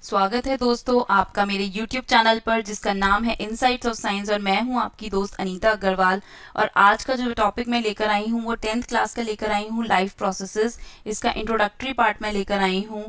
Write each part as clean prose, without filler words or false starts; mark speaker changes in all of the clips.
Speaker 1: स्वागत है दोस्तों आपका मेरे YouTube चैनल पर जिसका नाम है इनसाइट्स ऑफ साइंस और मैं हूं आपकी दोस्त अनीता अग्रवाल। और आज का जो टॉपिक मैं लेकर आई हूं वो 10th क्लास का लेकर आई हूं, लाइफ प्रोसेसेस। इसका इंट्रोडक्टरी पार्ट मैं लेकर आई हूं।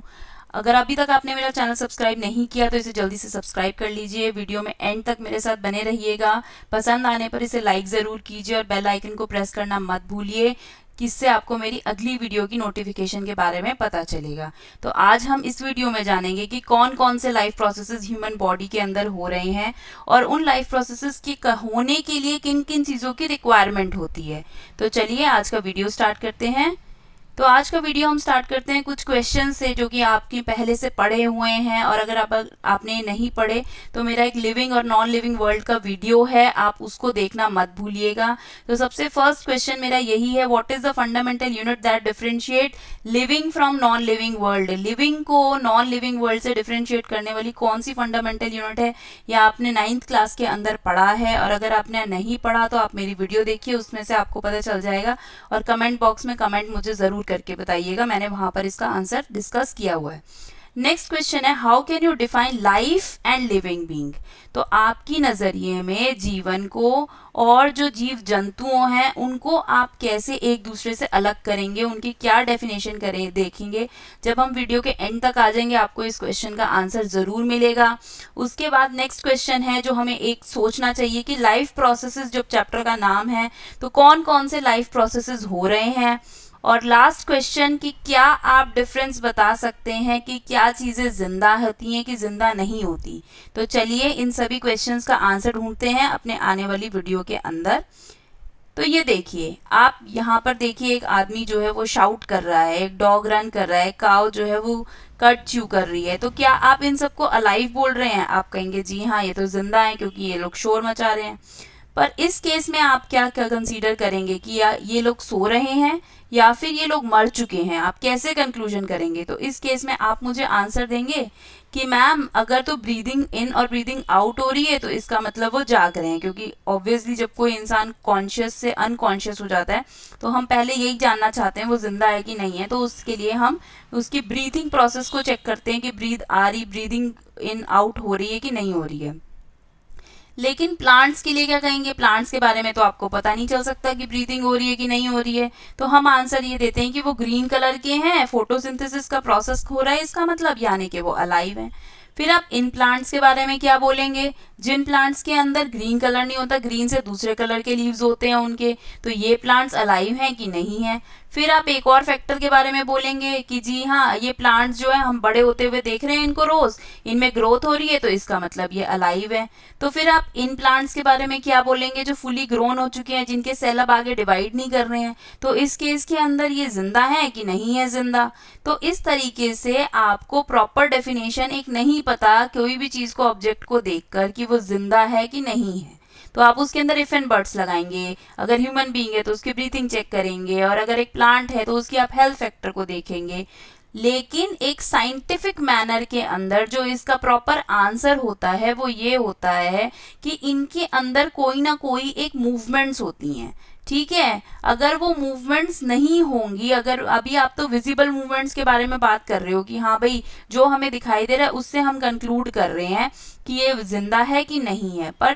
Speaker 1: अगर अभी तक आपने मेरा चैनल सब्सक्राइब नहीं किया तो इसे जल्दी से सब्सक्राइब कर लीजिए। वीडियो में एंड तक मेरे साथ बने रहिएगा। पसंद आने पर इसे लाइक ज़रूर कीजिए और बेल आइकन को प्रेस करना मत भूलिए, किससे आपको मेरी अगली वीडियो की नोटिफिकेशन के बारे में पता चलेगा। तो आज हम इस वीडियो में जानेंगे कि कौन कौन से लाइफ प्रोसेसेस ह्यूमन बॉडी के अंदर हो रहे हैं और उन लाइफ प्रोसेसेस के होने के लिए किन किन चीज़ों की रिक्वायरमेंट होती है। तो चलिए आज का वीडियो स्टार्ट करते हैं। तो आज का वीडियो हम स्टार्ट करते हैं कुछ क्वेश्चन से जो कि आपके पहले से पढ़े हुए हैं, और अगर आपने नहीं पढ़े तो मेरा एक लिविंग और नॉन लिविंग वर्ल्ड का वीडियो है, आप उसको देखना मत भूलिएगा। तो सबसे फर्स्ट क्वेश्चन मेरा यही है, what is the fundamental unit that differentiate living from non living world. Living को नॉन लिविंग वर्ल्ड से डिफरेंशिएट करने वाली कौन सी फंडामेंटल यूनिट है, यह आपने 9th क्लास के अंदर पढ़ा है। और अगर आपने नहीं पढ़ा तो आप मेरी वीडियो देखिए, उसमें से आपको पता चल जाएगा। और कमेंट बॉक्स में कमेंट मुझे ज़रूर करके बताइएगा, मैंने वहां पर इसका आंसर डिस्कस किया हुआ है। नेक्स्ट क्वेश्चन है, how can you define life and living being. तो आपकी नज़रिए में जीवन को और जो जीव जंतुओं हैं उनको आप कैसे एक दूसरे से अलग करेंगे, उनकी क्या डेफिनेशन करें देखेंगे। जब हम वीडियो के एंड तक आ जाएंगे आपको इस क्वेश्चन का आंसर ज़रूर मिलेगा। उसके बाद नेक्स्ट क्वेश्चन है जो हमें एक सोचना चाहिए कि लाइफ प्रोसेसेस जो चैप्टर का नाम है, तो कौन कौन से लाइफ प्रोसेसेस हो रहे हैं। और लास्ट क्वेश्चन कि क्या आप डिफरेंस बता सकते हैं कि क्या चीज़ें जिंदा होती हैं कि जिंदा नहीं होती। तो चलिए इन सभी क्वेश्चंस का आंसर ढूंढते हैं अपने आने वाली वीडियो के अंदर। तो ये देखिए, आप यहाँ पर देखिए एक आदमी जो है वो शाउट कर रहा है, एक डॉग रन कर रहा है, काव जो है वो कट च्यू कर रही है। तो क्या आप इन सबको अलाइव बोल रहे हैं? आप कहेंगे जी हाँ ये तो जिंदा है क्योंकि ये लोग शोर मचा रहे हैं। पर इस केस में आप क्या क्या कंसीडर करेंगे कि या ये लोग सो रहे हैं या फिर ये लोग मर चुके हैं, आप कैसे कंक्लूजन करेंगे? तो इस केस में आप मुझे आंसर देंगे कि मैम अगर तो ब्रीदिंग इन और ब्रीदिंग आउट हो रही है तो इसका मतलब वो जाग रहे हैं, क्योंकि ऑब्वियसली जब कोई इंसान कॉन्शियस से अनकॉन्शियस हो जाता है तो हम पहले यही जानना चाहते हैं वो जिंदा है कि नहीं है। तो उसके लिए हम उसकी ब्रीथिंग प्रोसेस को चेक करते हैं कि ब्रीदिंग इन आउट हो रही है कि नहीं हो रही है। लेकिन प्लांट्स के लिए क्या कहेंगे? प्लांट्स के बारे में तो आपको पता नहीं चल सकता कि ब्रीदिंग हो रही है कि नहीं हो रही है। तो हम आंसर ये देते हैं कि वो ग्रीन कलर के हैं, फोटोसिंथेसिस का प्रोसेस हो रहा है इसका मतलब, यानी कि वो अलाइव हैं। फिर आप इन प्लांट्स के बारे में क्या बोलेंगे? जिन प्लांट्स के अंदर ग्रीन कलर नहीं होता, ग्रीन से दूसरे कलर के लीव्स होते हैं उनके, तो ये प्लांट्स अलाइव हैं कि नहीं है। फिर आप एक और फैक्टर के बारे में बोलेंगे कि जी हाँ ये प्लांट्स जो है हम बड़े होते हुए देख रहे हैं इनको रोज, इनमें ग्रोथ हो रही है तो इसका मतलब ये अलाइव है। तो फिर आप इन प्लांट्स के बारे में क्या बोलेंगे? जो फुली ग्रोन हो चुके हैं, जिनके सेल अब आगे डिवाइड नहीं कर रहे हैं, तो इस केस के अंदर ये जिंदा है कि नहीं है जिंदा। तो इस तरीके से आपको प्रॉपर डेफिनेशन एक नहीं पता कोई भी चीज को ऑब्जेक्ट को देखकर कि वो जिंदा है कि नहीं है, तो आप उसके अंदर इफ एंड बट्स लगाएंगे। अगर ह्यूमन बीइंग है तो उसकी ब्रीथिंग चेक करेंगे, और अगर एक प्लांट है तो उसकी आप हेल्थ फैक्टर को देखेंगे। लेकिन एक साइंटिफिक मैनर के अंदर जो इसका प्रॉपर आंसर होता है वो ये होता है कि इनके अंदर कोई ना कोई एक मूवमेंट्स होती हैं। ठीक है, अगर वो मूवमेंट्स नहीं होंगी, अगर अभी आप तो विजिबल मूवमेंट्स के बारे में बात कर रहे हो कि हाँ भाई जो हमें दिखाई दे रहा है उससे हम कंक्लूड कर रहे हैं कि ये जिंदा है कि नहीं है, पर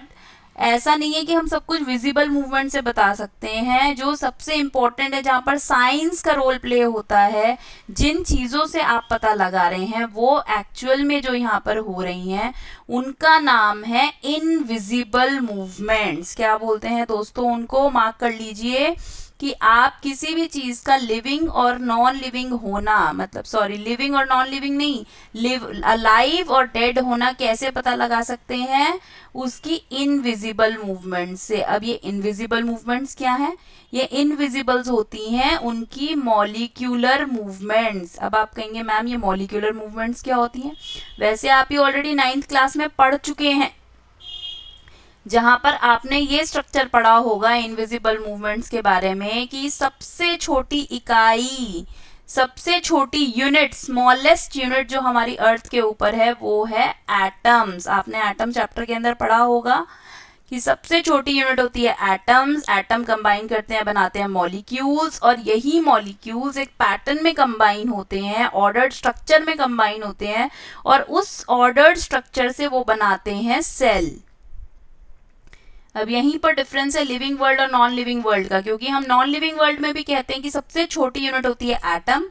Speaker 1: ऐसा नहीं है कि हम सब कुछ विजिबल मूवमेंट से बता सकते हैं। जो सबसे इम्पोर्टेंट है, जहाँ पर साइंस का रोल प्ले होता है, जिन चीज़ों से आप पता लगा रहे हैं वो एक्चुअल में जो यहाँ पर हो रही हैं उनका नाम है इनविजिबल मूवमेंट्स। क्या बोलते हैं दोस्तों उनको? मार्क कर लीजिए कि आप किसी भी चीज का लिविंग और नॉन लिविंग होना, मतलब सॉरी लिविंग और नॉन लिविंग नहीं, अलाइव और डेड होना कैसे पता लगा सकते हैं? उसकी इनविजिबल मूवमेंट्स से। अब ये इनविजिबल मूवमेंट्स क्या है? ये इनविजिबल्स होती हैं उनकी मॉलिक्यूलर मूवमेंट्स। अब आप कहेंगे मैम ये मॉलिक्यूलर मूवमेंट्स क्या होती हैं? वैसे आप ये ऑलरेडी 9th क्लास में पढ़ चुके हैं, जहां पर आपने ये स्ट्रक्चर पढ़ा होगा इनविजिबल मूवमेंट्स के बारे में कि सबसे छोटी इकाई, सबसे छोटी यूनिट, स्मॉलेस्ट यूनिट जो हमारी अर्थ के ऊपर है वो है एटम्स। आपने एटम चैप्टर के अंदर पढ़ा होगा कि सबसे छोटी यूनिट होती है एटम्स, एटम कंबाइन करते हैं बनाते हैं मॉलिक्यूल्स, और यही मॉलिक्यूल्स एक पैटर्न में कंबाइन होते हैं, ऑर्डर्ड स्ट्रक्चर में कंबाइन होते हैं, और उस ऑर्डर्ड स्ट्रक्चर से वो बनाते हैं सेल। अब यहीं पर डिफरेंस है लिविंग वर्ल्ड और नॉन लिविंग वर्ल्ड का, क्योंकि हम नॉन लिविंग वर्ल्ड में भी कहते हैं कि सबसे छोटी यूनिट होती है एटम,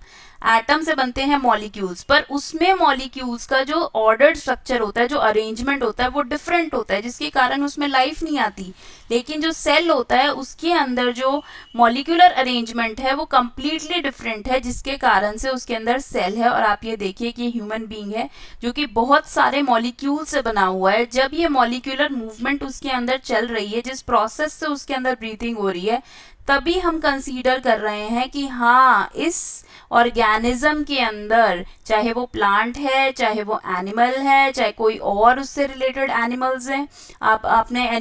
Speaker 1: एटम से बनते हैं मॉलिक्यूल्स, पर उसमें मॉलिक्यूल्स का जो ऑर्डर्ड स्ट्रक्चर होता है, जो अरेंजमेंट होता है वो डिफरेंट होता है, जिसके कारण उसमें लाइफ नहीं आती। लेकिन जो सेल होता है उसके अंदर जो मॉलिक्यूलर अरेंजमेंट है वो कंप्लीटली डिफरेंट है, जिसके कारण से उसके अंदर सेल है। और आप ये देखिए कि ह्यूमन बीइंग है जो कि बहुत सारे मॉलिक्यूल से बना हुआ है। जब ये मॉलिक्यूलर मूवमेंट उसके अंदर चल रही है, जिस प्रोसेस से उसके अंदर ब्रीथिंग हो रही है, तभी हम कंसीडर कर रहे हैं कि हाँ, इस ऑर्गेनिज्म के अंदर, चाहे वो प्लांट है, चाहे वो एनिमल है, चाहे कोई और उससे रिलेटेड एनिमल्स हैं, आपने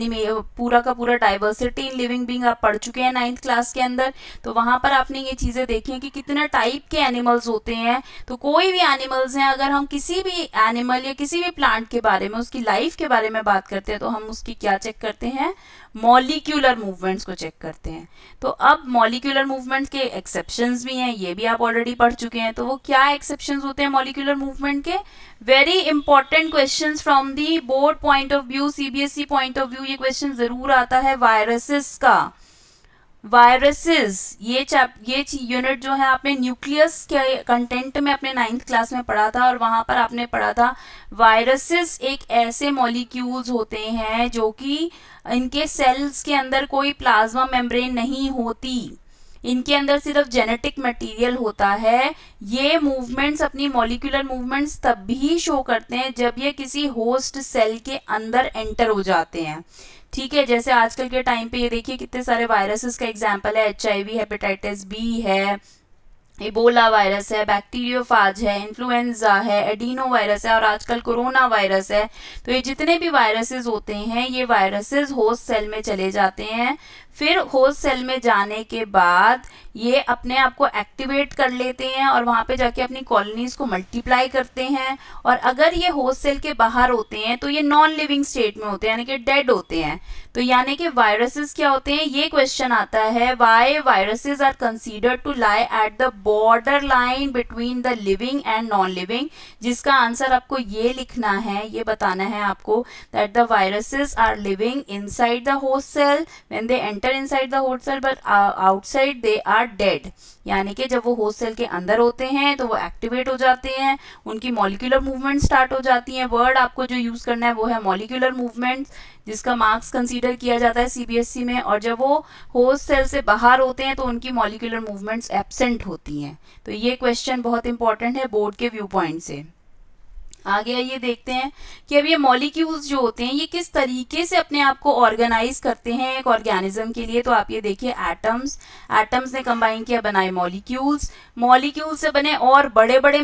Speaker 1: पूरा का पूरा डाइवर्सिटी इन लिविंग बीइंग आप पढ़ चुके हैं 9th क्लास के अंदर। तो वहां पर आपने ये चीजें देखी हैं कि कितने टाइप के एनिमल्स होते हैं। तो कोई भी एनिमल्स हैं, अगर हम किसी भी एनिमल या किसी भी प्लांट के बारे में, उसकी लाइफ के बारे में बात करते हैं, तो हम उसकी क्या चेक करते हैं? मॉलिक्यूलर मूवमेंट्स को चेक करते हैं। तो अब मॉलिक्यूलर मूवमेंट्स के एक्सेप्शंस भी हैं, ये भी आप ऑलरेडी पढ़ चुके हैं। तो वो क्या एक्सेप्शंस होते हैं मॉलिक्यूलर मूवमेंट के? Very important questions from the board point of view, CBSE point of view, ये क्वेश्चन जरूर आता है वायरसेस का। वायरसेस, ये यूनिट जो है आपने न्यूक्लियस के कंटेंट में अपने 9th क्लास में पढ़ा था, और वहां पर आपने पढ़ा था वायरसेस एक ऐसे मॉलिक्यूल्स होते हैं जो कि इनके सेल्स के अंदर कोई प्लाज्मा मेम्ब्रेन नहीं होती, इनके अंदर सिर्फ जेनेटिक मटेरियल होता है। ये मूवमेंट्स, अपनी मॉलिक्यूलर मूवमेंट्स तभी शो करते हैं जब ये किसी होस्ट सेल के अंदर एंटर हो जाते हैं। ठीक है, जैसे आजकल के टाइम पे ये देखिए कितने सारे वायरसेस का एग्जांपल है, HIV, हेपेटाइटिस बी है, इबोला वायरस है, बैक्टीरियोफाज है, इन्फ्लुएंजा है, एडिनो वायरस है, और आजकल कोरोना वायरस है। तो ये जितने भी वायरसेस होते हैं, ये वायरसेस होस्ट सेल में चले जाते हैं। फिर होस्ट सेल में जाने के बाद ये अपने आप को एक्टिवेट कर लेते हैं और वहां पे जाके अपनी कॉलोनीज को मल्टीप्लाई करते हैं। और अगर ये होस्ट सेल के बाहर होते हैं तो ये नॉन लिविंग स्टेट में होते हैं, यानी कि डेड होते हैं। तो यानी कि वायरसेस क्या होते हैं? ये क्वेश्चन आता है, why viruses are considered to lie at the border line between the living and non living, जिसका आंसर आपको ये लिखना है, ये बताना है आपको, that the viruses are living inside the host cell when they enter inside the host cell, but outside they are dead. यानी कि जब वो होस्ट सेल के अंदर होते हैं तो वो एक्टिवेट हो जाते हैं, उनकी मॉलिक्यूलर मूवमेंट स्टार्ट हो जाती हैं। वर्ड आपको जो यूज करना है वो है मॉलिक्यूलर मूवमेंट, जिसका मार्क्स कंसीडर किया जाता है सीबीएसई में। और जब वो होस्ट सेल से बाहर होते हैं तो उनकी मॉलिक्यूलर मूवमेंट्स एब्सेंट होती हैं। तो ये क्वेश्चन बहुत इंपॉर्टेंट है बोर्ड के व्यू पॉइंट से। आगे आइए देखते हैं कि अब ये मॉलिक्यूल्स जो होते हैं ये किस तरीके से अपने आप को ऑर्गेनाइज करते हैं एक ऑर्गेनिज्म के लिए। तो आप ये देखिए, एटम्स ने कंबाइन किया, बनाए मॉलिक्यूल्स, मॉलिक्यूल्स से बने और बड़े बड़े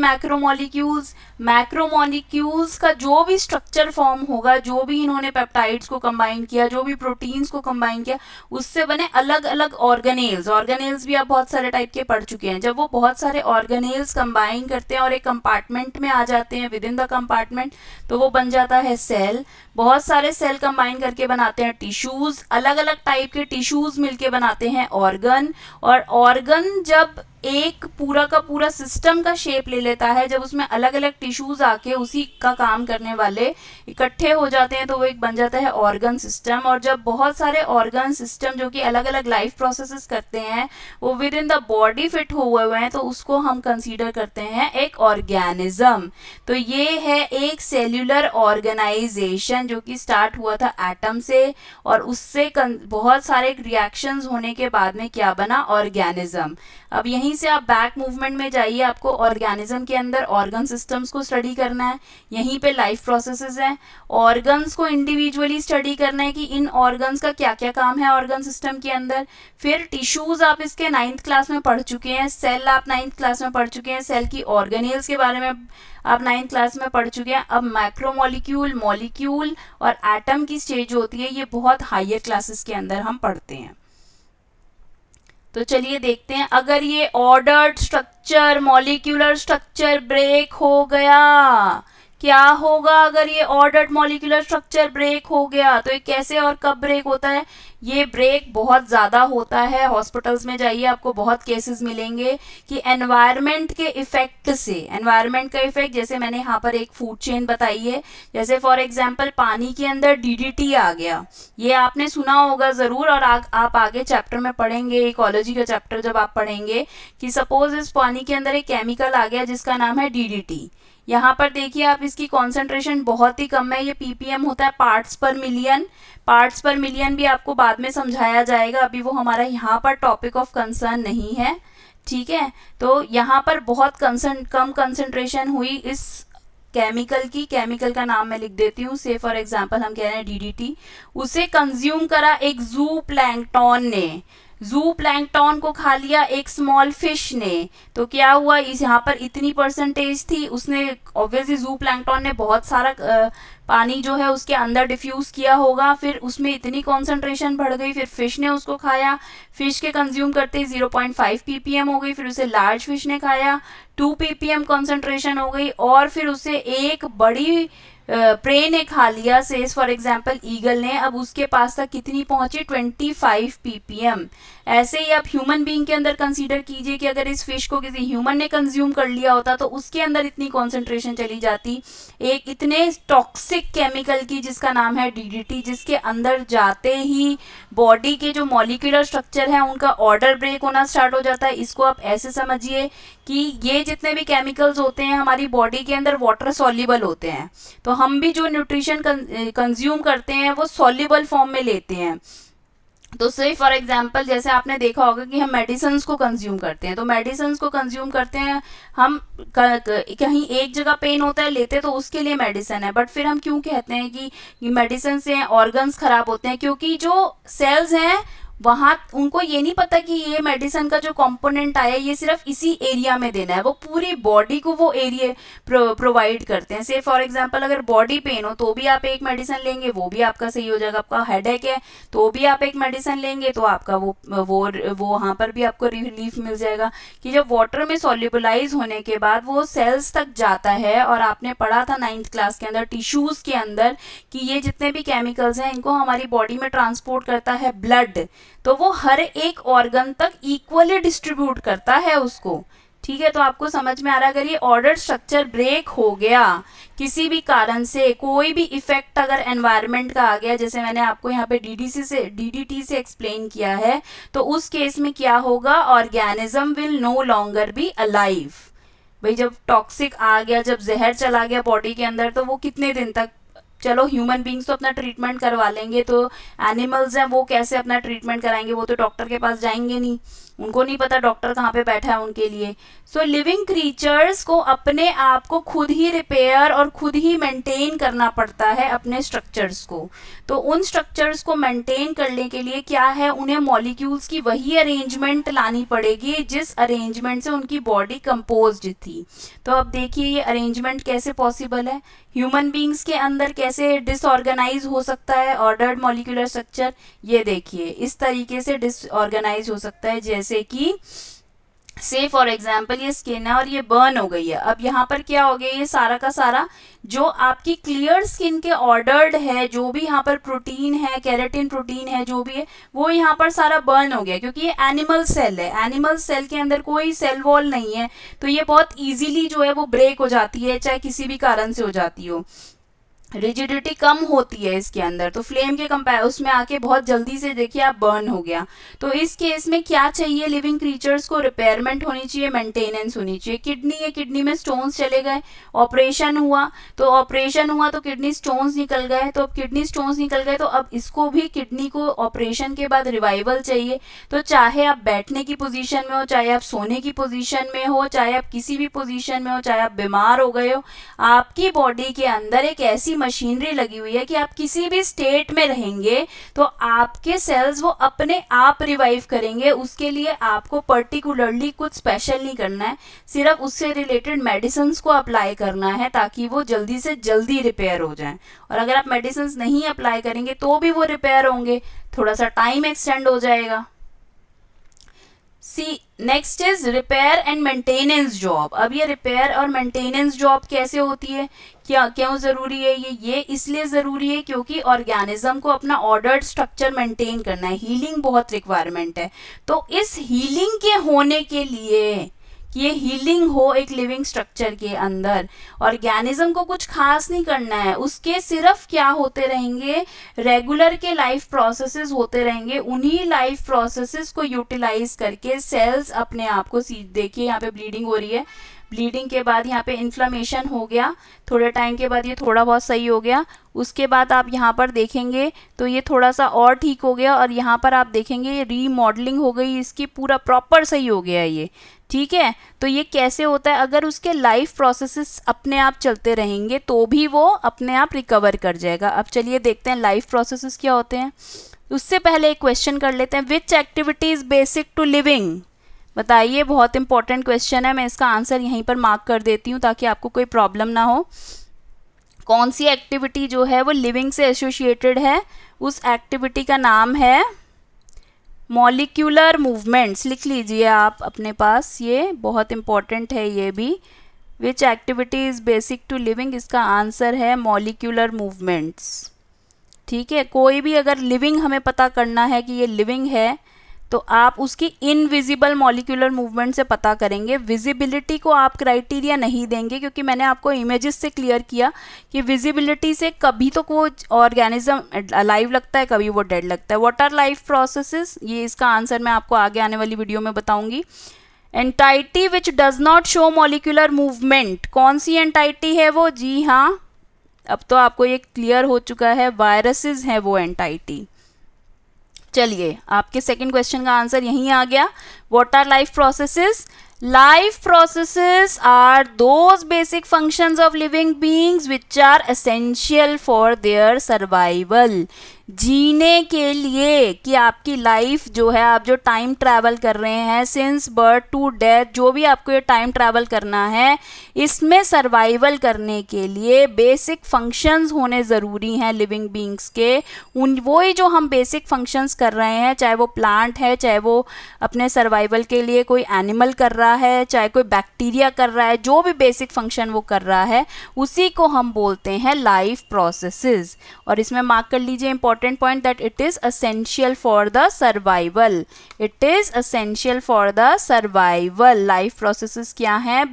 Speaker 1: मैक्रोमॉलिक्यूल्स का जो भी स्ट्रक्चर फॉर्म होगा, जो भी इन्होंने पेप्टाइड्स को कंबाइन किया, जो भी प्रोटीन्स को कंबाइन किया, उससे बने अलग अलग ऑर्गेनेल्स भी आप बहुत सारे टाइप के पढ़ चुके हैं। जब वो बहुत सारे ऑर्गेनेल्स कंबाइन करते हैं और एक कंपार्टमेंट में आ जाते हैं, विद इन द कंपार्टमेंट, तो वो बन जाता है सेल। बहुत सारे सेल कंबाइन करके बनाते हैं टिश्यूज, अलग अलग टाइप के टिश्यूज मिलके बनाते हैं ऑर्गन। और ऑर्गन जब एक पूरा का पूरा सिस्टम का शेप ले लेता है, जब उसमें अलग अलग टिश्यूज आके उसी का काम करने वाले इकट्ठे हो जाते हैं, तो वो एक बन जाता है ऑर्गन सिस्टम। और जब बहुत सारे ऑर्गन सिस्टम जो कि अलग अलग लाइफ प्रोसेसेस करते हैं वो with in the body fit हुए हुए हैं, तो उसको हम कंसीडर करते हैं एक ऑर्गेनिज्म। तो ये है एक सेल्यूलर ऑर्गेनाइजेशन जो कि स्टार्ट हुआ था एटम से, और उससे बहुत सारे रिएक्शंस होने के बाद में क्या बना? ऑर्गेनिज्म। अब यहीं से आप बैक मूवमेंट में जाइए, आपको ऑर्गेनिज्म के अंदर ऑर्गन सिस्टम्स को स्टडी करना है। यहीं पे लाइफ प्रोसेसेस हैं, ऑर्गन्स को इंडिविजुअली स्टडी करना है कि इन ऑर्गन्स का क्या क्या काम है ऑर्गन सिस्टम के अंदर। फिर टिश्यूज आप इसके 9th क्लास में पढ़ चुके हैं, सेल आप 9th क्लास में पढ़ चुके हैं, सेल की ऑर्गेनेल्स के बारे में आप 9th क्लास में पढ़ चुके हैं। अब मैक्रोमॉलिक्यूल, मॉलिक्यूल और एटम की स्टेज होती है, ये बहुत हायर क्लासेस के अंदर हम पढ़ते हैं। तो चलिए देखते हैं, अगर ये ordered structure, molecular structure break हो गया, क्या होगा अगर ये ऑर्डर्ड मॉलिक्यूलर स्ट्रक्चर ब्रेक हो गया? तो ये कैसे और कब ब्रेक होता है? ये ब्रेक बहुत ज़्यादा होता है, हॉस्पिटल्स में जाइए आपको बहुत केसेस मिलेंगे कि एनवायरनमेंट के इफेक्ट से, एनवायरनमेंट का इफेक्ट, जैसे मैंने यहाँ पर एक फूड चेन बताई है, जैसे फॉर एग्जांपल पानी के अंदर डीडीटी आ गया, ये आपने सुना होगा ज़रूर, और आप आगे चैप्टर में पढ़ेंगे, इकोलॉजी का चैप्टर जब आप पढ़ेंगे कि सपोज इस पानी के अंदर एक केमिकल आ गया जिसका नाम है डीडीटी। यहाँ पर देखिए आप, इसकी कॉन्सेंट्रेशन बहुत ही कम है, ये पीपीएम होता है, पार्ट्स पर मिलियन। पार्ट्स पर मिलियन भी आपको बाद में समझाया जाएगा, अभी वो हमारा यहाँ पर टॉपिक ऑफ कंसर्न नहीं है, ठीक है। तो यहाँ पर बहुत कम कंसेंट्रेशन हुई इस केमिकल की, केमिकल का नाम मैं लिख देती हूँ, से फॉर एग्जांपल हम कह रहे हैं डीडीटी, उसे कंज्यूम करा एक जू प्लैंकटन ने, जू प्लैंकटन को खा लिया एक स्मॉल फिश ने, तो क्या हुआ, इस यहाँ पर इतनी परसेंटेज थी, उसने ऑब्वियसली जू प्लैंकटन ने बहुत सारा पानी जो है उसके अंदर डिफ्यूज किया होगा, फिर उसमें इतनी कॉन्सेंट्रेशन बढ़ गई, फिर फिश ने उसको खाया, फिश के कंज्यूम करते ही 0.5 ppm हो गई, फिर उसे लार्ज फिश ने खाया, 2 ppm कॉन्सेंट्रेशन हो गई, और फिर उसे एक बड़ी प्रे ने खा लिया, सेज फॉर एग्जांपल ईगल ने, अब उसके पास तक कितनी पहुंची, 25 ppm। ऐसे ही आप ह्यूमन बीइंग के अंदर कंसीडर कीजिए कि अगर इस फिश को किसी ह्यूमन ने कंज्यूम कर लिया होता तो उसके अंदर इतनी कॉन्सेंट्रेशन चली जाती एक इतने टॉक्सिक केमिकल की जिसका नाम है डीडीटी, जिसके अंदर जाते ही बॉडी के जो मॉलिक्यूलर स्ट्रक्चर है उनका ऑर्डर ब्रेक होना स्टार्ट हो जाता है। इसको आप ऐसे समझिए कि ये जितने भी केमिकल्स होते हैं हमारी बॉडी के अंदर वाटर सॉल्युबल होते हैं, तो हम भी जो न्यूट्रिशन कंज्यूम करते हैं वो सॉल्युबल फॉर्म में लेते हैं। तो से फॉर एग्जांपल जैसे आपने देखा होगा कि हम मेडिसिन को कंज्यूम करते हैं, तो मेडिसिन को कंज्यूम करते हैं हम, कहीं एक जगह पेन होता है लेते तो उसके लिए मेडिसिन है, बट फिर हम क्यों कहते हैं कि मेडिसिन से ऑर्गन्स खराब होते हैं? क्योंकि जो सेल्स हैं वहाँ उनको ये नहीं पता कि ये मेडिसिन का जो कंपोनेंट आया ये सिर्फ इसी एरिया में देना है, वो पूरी बॉडी को वो एरिया प्रोवाइड करते हैं। से फॉर एग्जांपल अगर बॉडी पेन हो तो भी आप एक मेडिसिन लेंगे, वो भी आपका सही हो जाएगा, आपका हेडेक है तो भी आप एक मेडिसिन लेंगे तो आपका वो वहाँ पर भी आपको रिलीफ मिल जाएगा। कि जब वाटर में सॉल्युबलाइज होने के बाद वो सेल्स तक जाता है, और आपने पढ़ा था 9th क्लास के अंदर टिश्यूज के अंदर कि ये जितने भी केमिकल्स हैं इनको हमारी बॉडी में ट्रांसपोर्ट करता है ब्लड, तो वो हर एक ऑर्गन तक इक्वली डिस्ट्रीब्यूट करता है उसको, ठीक है। तो आपको समझ में आ रहा है, अगर ये ऑर्डर स्ट्रक्चर ब्रेक हो गया किसी भी कारण से, कोई भी इफेक्ट अगर एनवायरनमेंट का आ गया, जैसे मैंने आपको यहाँ पे डीडीटी से एक्सप्लेन किया है, तो उस केस में क्या होगा, organism will no longer be alive. भाई जब टॉक्सिक आ गया, जब जहर चला गया बॉडी के अंदर, तो वो कितने दिन तक, चलो ह्यूमन बींग्स तो अपना ट्रीटमेंट करवा लेंगे, तो एनिमल्स हैं वो कैसे अपना ट्रीटमेंट कराएंगे, वो तो डॉक्टर के पास जाएंगे नहीं, उनको नहीं पता डॉक्टर कहाँ पे बैठा है उनके लिए। सो लिविंग क्रीचर्स को अपने आप को खुद ही रिपेयर और खुद ही मेंटेन करना पड़ता है अपने स्ट्रक्चर्स को। तो उन स्ट्रक्चर्स को मेंटेन करने के लिए क्या है, उन्हें मॉलिक्यूल्स की वही अरेंजमेंट लानी पड़ेगी जिस अरेंजमेंट से उनकी बॉडी कंपोज्ड थी। तो अब देखिए ये अरेंजमेंट कैसे पॉसिबल है, ह्यूमन बींग्स के अंदर कैसे डिसऑर्गेनाइज हो सकता है ऑर्डर्ड मॉलिक्यूलर स्ट्रक्चर, ये देखिए इस तरीके से डिसऑर्गेनाइज हो सकता है, जैसे कि से फॉर एग्जाम्पल ये स्किन है और ये बर्न हो गई है। अब यहाँ पर क्या हो गया, ये सारा का सारा जो आपकी क्लियर स्किन के ऑर्डर्ड है, जो भी यहाँ पर प्रोटीन है, केराटिन प्रोटीन है, जो भी है वो यहाँ पर सारा बर्न हो गया, क्योंकि ये एनिमल सेल है, एनिमल सेल के अंदर कोई सेल वॉल नहीं है, तो ये बहुत इजीली जो है वो ब्रेक हो जाती है, चाहे किसी भी कारण से हो जाती हो, रिजिडिटी कम होती है इसके अंदर, तो फ्लेम के कंपेयर उसमें आके बहुत जल्दी से देखिए आप बर्न हो गया। तो इस केस में क्या चाहिए, लिविंग क्रीचर्स को रिपेयरमेंट होनी चाहिए, मेंटेनेंस होनी चाहिए। किडनी है, किडनी में स्टोन्स चले गए, ऑपरेशन हुआ तो किडनी स्टोन्स निकल गए, तो अब किडनी स्टोन्स निकल गए तो अब इसको भी, किडनी को ऑपरेशन के बाद रिवाइवल चाहिए। तो चाहे आप बैठने की पोजीशन में हो, चाहे आप सोने की पोजीशन में हो, चाहे आप किसी भी पोजीशन में हो, चाहे आप बीमार हो गए हो, आपकी बॉडी के अंदर एक ऐसी मशीनरी लगी हुई है कि आप किसी भी स्टेट में रहेंगे तो आपके सेल्स वो अपने आप रिवाइव करेंगे। उसके लिए आपको पर्टिकुलरली कुछ स्पेशल नहीं करना है, सिर्फ उससे रिलेटेड मेडिसिन को अप्लाई करना है ताकि वो जल्दी से जल्दी रिपेयर हो जाए। और अगर आप मेडिसिन नहीं अप्लाई करेंगे तो भी वो रिपेयर होंगे, थोड़ा सा टाइम एक्सटेंड हो जाएगा। C next is repair and maintenance job. अब ये रिपेयर और मेंटेनेंस जॉब कैसे होती है, क्या क्यों ज़रूरी है ये इसलिए ज़रूरी है क्योंकि ऑर्गेनिज्म को अपना ऑर्डर्ड स्ट्रक्चर मेंटेन करना है, हीलिंग बहुत रिक्वायरमेंट है। तो इस हीलिंग के होने के लिए कि ये हीलिंग हो एक लिविंग स्ट्रक्चर के अंदर, ऑर्गेनिज्म को कुछ खास नहीं करना है, उसके सिर्फ क्या होते रहेंगे, रेगुलर के लाइफ प्रोसेसेस होते रहेंगे। उन्हीं लाइफ प्रोसेसेस को यूटिलाइज करके सेल्स अपने आप को, देखिए यहाँ पे ब्लीडिंग हो रही है, ब्लीडिंग के बाद यहाँ पे इन्फ्लामेशन हो गया, थोड़े टाइम के बाद ये थोड़ा बहुत सही हो गया, उसके बाद आप यहाँ पर देखेंगे तो ये थोड़ा सा और ठीक हो गया, और यहाँ पर आप देखेंगे ये रीमॉडलिंग हो गई, इसकी पूरा प्रॉपर सही हो गया ये, ठीक है। तो ये कैसे होता है, अगर उसके लाइफ प्रोसेसेस अपने आप चलते रहेंगे तो भी वो अपने आप रिकवर कर जाएगा। अब चलिए देखते हैं लाइफ प्रोसेसेस क्या होते हैं। उससे पहले एक क्वेश्चन कर लेते हैं, which activity is basic to living. बताइए, बहुत इंपॉर्टेंट क्वेश्चन है, मैं इसका आंसर यहीं पर मार्क कर देती हूँ ताकि आपको कोई प्रॉब्लम ना हो। कौन सी एक्टिविटी जो है वो लिविंग से एसोसिएटेड है, उस एक्टिविटी का नाम है मॉलिक्यूलर मूवमेंट्स। लिख लीजिए आप अपने पास, ये बहुत इंपॉर्टेंट है ये भी। Which activity is basic to living, इसका आंसर है मॉलिक्यूलर मूवमेंट्स, ठीक है। कोई भी अगर लिविंग हमें पता करना है कि ये लिविंग है तो आप उसकी इनविजिबल मॉलिक्यूलर मूवमेंट से पता करेंगे। विजिबिलिटी को आप क्राइटेरिया नहीं देंगे क्योंकि मैंने आपको इमेजेस से क्लियर किया कि विजिबिलिटी से कभी तो कोई ऑर्गेनिज्म लाइव लगता है, कभी वो डेड लगता है। व्हाट आर लाइफ प्रोसेसेस, ये इसका आंसर मैं आपको आगे आने वाली वीडियो में बताऊंगी। Entity which does not show molecular movement, कौन सी एंटाइटी है वो, जी हाँ अब तो आपको ये क्लियर हो चुका है, वायरसेस हैं वो एंटाइटी। चलिए आपके सेकंड क्वेश्चन का आंसर यहीं आ गया। What are life processes, life processes are those basic functions of living beings which are essential for their survival. जीने के लिए, कि आपकी लाइफ जो है, आप जो टाइम ट्रैवल कर रहे हैं सिंस बर्थ टू डेथ, जो भी आपको ये टाइम ट्रैवल करना है, इसमें सर्वाइवल करने के लिए बेसिक फंक्शंस होने ज़रूरी हैं लिविंग बीइंग्स के। उन वही जो हम बेसिक फंक्शंस कर रहे हैं, चाहे वो प्लांट है, चाहे वो अपने सर्वाइवल के लिए कोई एनिमल कर रहा है, चाहे कोई बैक्टीरिया कर रहा है, जो भी बेसिक फंक्शन वो कर रहा है उसी को हम बोलते हैं लाइफ प्रोसेसेस। और इसमें मार्क कर लीजिए important point that it is essential for the survival, it is essential for the survival। life processes क्या हैं,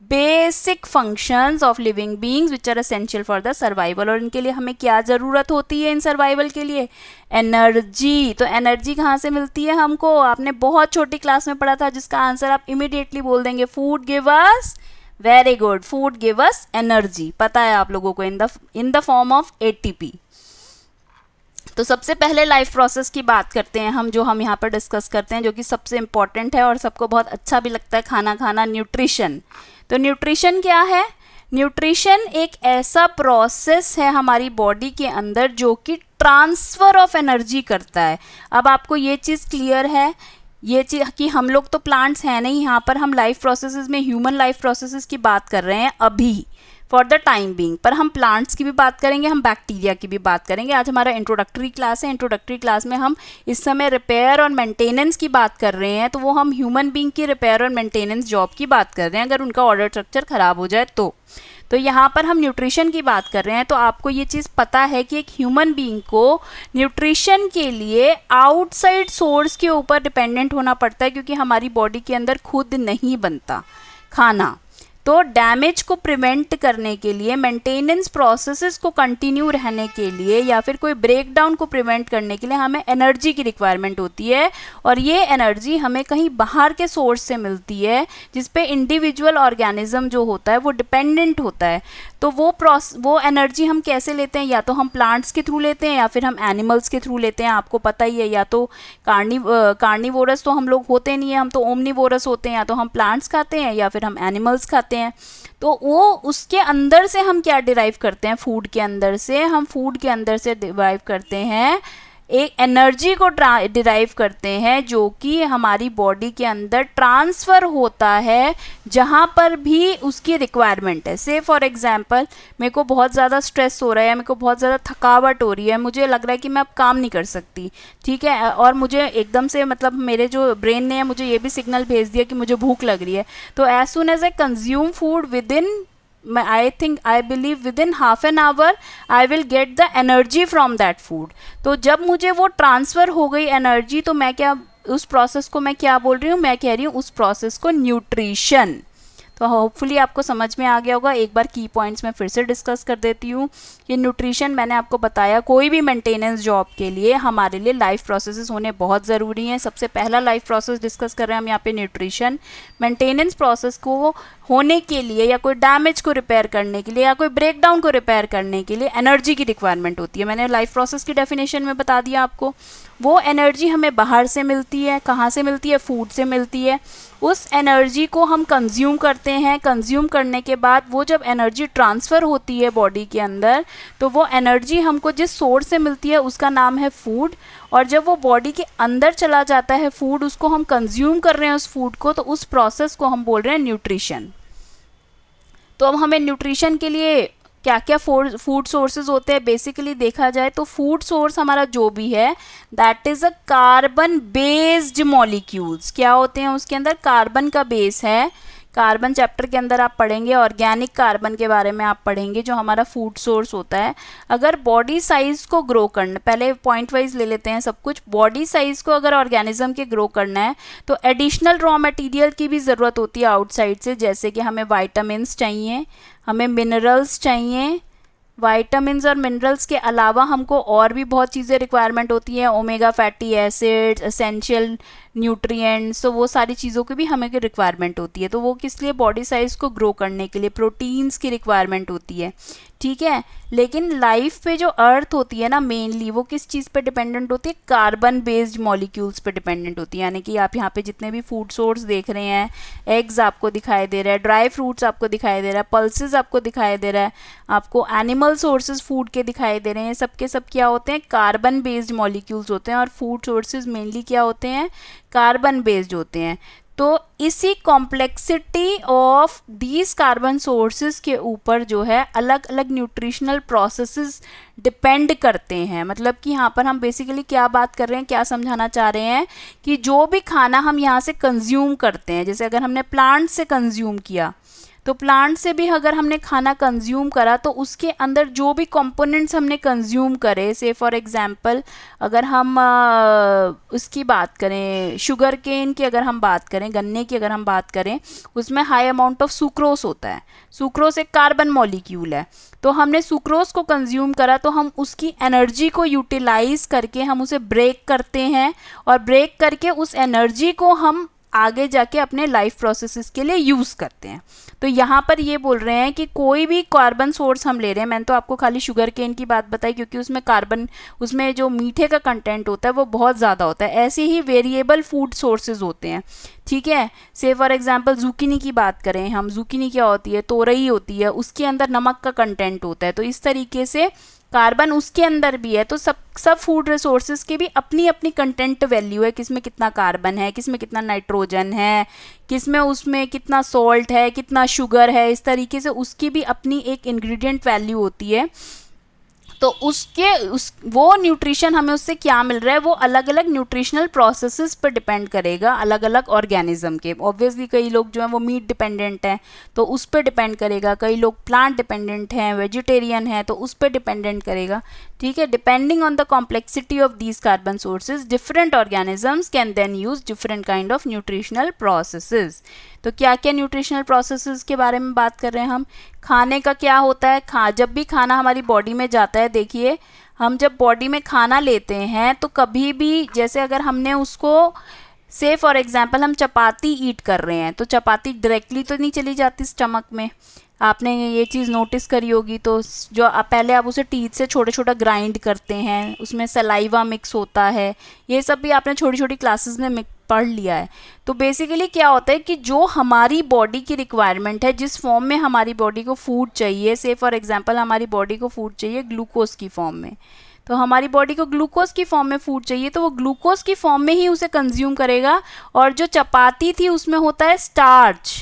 Speaker 1: basic functions of living beings which are essential for the survival. और इनके लिए हमें क्या ज़रूरत होती है इन सर्वाइवल के लिए, एनर्जी। तो एनर्जी कहाँ से मिलती है हमको, आपने बहुत छोटी क्लास में पढ़ा था जिसका आंसर आप इमीडिएटली बोल देंगे, food give us, very good, food give us energy, पता है आप लोगों को, इन द फॉर्म ऑफ एटीपी। तो सबसे पहले लाइफ प्रोसेस की बात करते हैं हम, जो हम यहाँ पर डिस्कस करते हैं, जो कि सबसे इम्पॉर्टेंट है और सबको बहुत अच्छा भी लगता है खाना खाना, न्यूट्रिशन। तो न्यूट्रिशन क्या है, न्यूट्रिशन एक ऐसा प्रोसेस है हमारी बॉडी के अंदर जो कि ट्रांसफ़र ऑफ एनर्जी करता है। अब आपको ये चीज़ क्लियर है, ये चीज़ कि हम लोग तो प्लांट्स हैं नहीं, यहाँ पर हम लाइफ प्रोसेसेस में ह्यूमन लाइफ प्रोसेसेस की बात कर रहे हैं अभी फॉर द टाइम बीइंग, पर हम प्लांट्स की भी बात करेंगे, हम बैक्टीरिया की भी बात करेंगे। आज हमारा इंट्रोडक्टरी क्लास है, इंट्रोडक्टरी क्लास में हम इस समय रिपेयर और मेंटेनेंस की बात कर रहे हैं, तो वो हम ह्यूमन बीइंग की रिपेयर और मेंटेनेंस जॉब की बात कर रहे हैं, अगर उनका ऑर्डर स्ट्रक्चर खराब हो जाए तो यहाँ पर हम न्यूट्रिशन की बात कर रहे हैं। तो आपको ये चीज़ पता है कि एक ह्यूमन बीइंग को न्यूट्रिशन के लिए आउटसाइड सोर्स के ऊपर डिपेंडेंट होना पड़ता है, क्योंकि हमारी बॉडी के अंदर खुद नहीं बनता खाना। तो डैमेज को प्रिवेंट करने के लिए, मेंटेनेंस प्रोसेसेस को कंटिन्यू रहने के लिए, या फिर कोई ब्रेकडाउन को प्रिवेंट करने के लिए हमें एनर्जी की रिक्वायरमेंट होती है, और ये एनर्जी हमें कहीं बाहर के सोर्स से मिलती है जिस पे इंडिविजुअल ऑर्गेनिज्म जो होता है वो डिपेंडेंट होता है। तो वो एनर्जी हम कैसे लेते हैं, या तो हम प्लांट्स के थ्रू लेते हैं या फिर हम एनिमल्स के थ्रू लेते हैं। आपको पता ही है, या तो कार्निवोरस तो हम लोग होते नहीं है, हम तो ओमनिवोरस होते हैं, या तो हम प्लांट्स खाते हैं या फिर हम एनिमल्स खाते हैं। तो वो उसके अंदर से हम क्या डिराइव करते हैं, फूड के अंदर से हम डिराइव करते हैं एक एनर्जी को डिराइव करते हैं जो कि हमारी बॉडी के अंदर ट्रांसफ़र होता है जहाँ पर भी उसकी रिक्वायरमेंट है। से फॉर एग्जांपल मेरे को बहुत ज़्यादा स्ट्रेस हो रहा है, मेरे को बहुत ज़्यादा थकावट हो रही है, मुझे लग रहा है कि मैं अब काम नहीं कर सकती, ठीक है, और मुझे एकदम से मतलब मेरे जो ब्रेन ने मुझे ये भी सिग्नल भेज दिया कि मुझे भूख लग रही है। तो as soon as I consume food within I believe within half an hour I will get the energy from that food। तो जब मुझे वो ट्रांसफ़र हो गई एनर्जी, तो मैं क्या उस प्रोसेस को मैं क्या बोल रही हूँ, मैं कह रही हूँ उस प्रोसेस को न्यूट्रिशन। तो होपफुली आपको समझ में आ गया होगा। एक बार की पॉइंट्स मैं फिर से डिस्कस कर देती हूँ। ये न्यूट्रिशन मैंने आपको बताया, कोई भी मेंटेनेंस जॉब के लिए हमारे लिए लाइफ प्रोसेसेस होने बहुत ज़रूरी हैं। सबसे पहला लाइफ प्रोसेस डिस्कस कर रहे हैं हम यहाँ पे न्यूट्रिशन। मेंटेनेंस प्रोसेस को होने के लिए या कोई डैमेज को रिपेयर करने के लिए या कोई ब्रेकडाउन को रिपेयर करने के लिए एनर्जी की रिक्वायरमेंट होती है। मैंने लाइफ प्रोसेस की डेफिनेशन में बता दिया आपको। वो एनर्जी हमें बाहर से मिलती है, कहाँ से मिलती है, फूड से मिलती है। उस एनर्जी को हम कंज्यूम करते हैं, कंज्यूम करने के बाद वो जब एनर्जी ट्रांसफ़र होती है बॉडी के अंदर, तो वो एनर्जी हमको जिस सोर्स से मिलती है उसका नाम है फूड। और जब वो बॉडी के अंदर चला जाता है फूड, उसको हम कंज्यूम कर रहे हैं उस फूड को, तो उस प्रोसेस को हम बोल रहे हैं न्यूट्रिशन। तो अब हमें न्यूट्रिशन के लिए क्या क्या फूड सोर्सेज होते हैं बेसिकली देखा जाए तो फूड सोर्स हमारा जो भी है that is a carbon based molecules. क्या होते हैं उसके अंदर, कार्बन का बेस है। कार्बन चैप्टर के अंदर आप पढ़ेंगे, ऑर्गेनिक कार्बन के बारे में आप पढ़ेंगे जो हमारा फूड सोर्स होता है। अगर बॉडी साइज को ग्रो करना, पहले पॉइंट वाइज ले लेते हैं सब कुछ। बॉडी साइज को अगर ऑर्गेनिज्म के ग्रो करना है तो एडिशनल रॉ मटेरियल की भी ज़रूरत होती है आउटसाइड से, जैसे कि हमें वाइटामिन्स चाहिए, हमें मिनरल्स चाहिए। वाइटामिन्स और मिनरल्स के अलावा हमको और भी बहुत चीज़ें रिक्वायरमेंट होती हैं, omega fatty acids, essential nutrients, तो वो सारी चीज़ों की भी हमें रिक्वायरमेंट होती है। तो वो किस लिए, बॉडी साइज़ को ग्रो करने के लिए। प्रोटीन्स की रिक्वायरमेंट होती है, ठीक है। लेकिन लाइफ पे जो अर्थ होती है ना मेनली, वो किस चीज़ पे डिपेंडेंट होती है, कार्बन बेस्ड मॉलिक्यूल्स पे डिपेंडेंट होती है। यानी कि आप यहाँ पे जितने भी फूड सोर्स देख रहे हैं, एग्स आपको दिखाई दे रहा है, ड्राई फ्रूट्स आपको दिखाई दे रहा है, पल्सेस आपको दिखाई दे रहा है, आपको एनिमल सोर्सेज फूड के दिखाई दे रहे हैं, सबके सब क्या होते हैं, कार्बन बेस्ड मॉलिक्यूल्स होते हैं। और फूड सोर्सेज मेनली क्या होते हैं, कार्बन बेस्ड होते हैं। तो इसी complexity of these carbon sources के ऊपर जो है अलग अलग न्यूट्रिशनल प्रोसेसेस डिपेंड करते हैं। मतलब कि यहाँ पर हम बेसिकली क्या बात कर रहे हैं, क्या समझाना चाह रहे हैं कि जो भी खाना हम यहाँ से कंज्यूम करते हैं, जैसे अगर हमने प्लांट से कंज्यूम किया, तो प्लांट से भी अगर हमने खाना कंज्यूम करा तो उसके अंदर जो भी कंपोनेंट्स हमने कंज्यूम करे, से फॉर एग्जांपल अगर हम उसकी बात करें, शुगर केन की अगर हम बात करें, गन्ने की अगर हम बात करें, उसमें हाई अमाउंट ऑफ सुक्रोस होता है। सुक्रोस एक कार्बन मॉलिक्यूल है। तो हमने सुक्रोस को कंज्यूम करा तो हम उसकी एनर्जी को यूटिलाइज करके हम उसे ब्रेक करते हैं, और ब्रेक करके उस एनर्जी को हम आगे जाके अपने लाइफ प्रोसेसेस के लिए यूज़ करते हैं। तो यहाँ पर ये बोल रहे हैं कि कोई भी कार्बन सोर्स हम ले रहे हैं, मैंने तो आपको खाली शुगर केन की बात बताई क्योंकि उसमें कार्बन, उसमें जो मीठे का कंटेंट होता है वो बहुत ज़्यादा होता है। ऐसे ही वेरिएबल फूड सोर्सेज होते हैं, ठीक है। से फॉर एग्जांपल जुकीनी की बात करें हम, जुकीनी क्या होती है, तोरई होती है, उसके अंदर नमक का कंटेंट होता है। तो इस तरीके से कार्बन उसके अंदर भी है। तो सब फूड रिसोर्सेज की भी अपनी अपनी कंटेंट वैल्यू है, किसमें कितना कार्बन है, किसमें कितना नाइट्रोजन है, किसमें उसमें कितना सॉल्ट है, कितना शुगर है, इस तरीके से उसकी भी अपनी एक इंग्रेडिएंट वैल्यू होती है। तो वो न्यूट्रिशन हमें उससे क्या मिल रहा है, वो अलग अलग न्यूट्रिशनल प्रोसेसेस पर डिपेंड करेगा, अलग अलग ऑर्गेनिज्म के। ऑब्वियसली कई लोग जो हैं वो मीट डिपेंडेंट हैं तो उस पर डिपेंड करेगा, कई लोग प्लांट डिपेंडेंट हैं, वेजिटेरियन हैं तो उस पर डिपेंडेंट करेगा, ठीक है। Depending on the complexity of these carbon sources, different organisms can then use different kind of nutritional processes. तो क्या क्या न्यूट्रिशनल प्रोसेसेस के बारे में बात कर रहे हैं हम। खाने का क्या होता है, जब भी खाना हमारी बॉडी में जाता है, देखिए हम जब बॉडी में खाना लेते हैं तो कभी भी, जैसे अगर हमने उसको, से फॉर एग्जांपल हम चपाती ईट कर रहे हैं तो चपाती डायरेक्टली तो नहीं चली जाती स्टमक में, आपने ये चीज़ नोटिस करी होगी। तो जो पहले आप उसे टीथ से छोटा छोटा ग्राइंड करते हैं, उसमें सलाइवा मिक्स होता है, ये सब भी आपने छोटी छोटी क्लासेस में पढ़ लिया है। तो बेसिकली क्या होता है कि जो हमारी बॉडी की रिक्वायरमेंट है, जिस फॉर्म में हमारी बॉडी को फूड चाहिए, से फॉर एग्जांपल हमारी बॉडी को फूड चाहिए ग्लूकोज की फॉर्म में, तो हमारी बॉडी को ग्लूकोज की फॉर्म में फूड चाहिए, तो वो ग्लूकोज की फॉर्म में ही उसे कंज्यूम करेगा। और जो चपाती थी उसमें होता है स्टार्च,